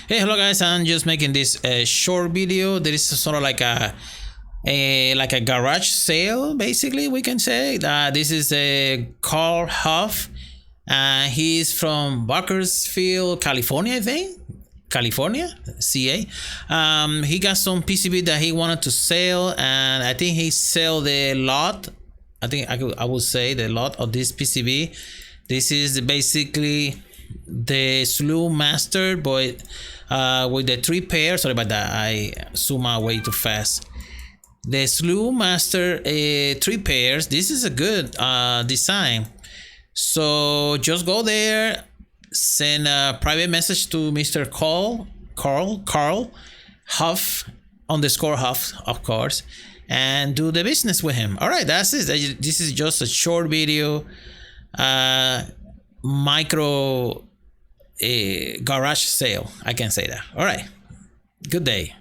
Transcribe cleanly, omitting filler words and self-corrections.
Hey, hello guys, I'm just making this short video. There is sort of like a garage sale, basically, we can say. This is a Carl Huff. He's from Bakersfield, California, I think. California, CA. He got some PCB that he wanted to sell, and I think he sell the lot. I think I would say the lot of this PCB. This is basically the Slewmaster, but with the 3 pairs. Sorry about that, I zoom out way too fast. The Slewmaster 3 pairs. This is a good design. So just go there, send a private message to Mr. Carl Huff _Huff, of course, and do the business with him. All right, that's it. This is just a short video, micro garage sale, I can say that. All right, good day.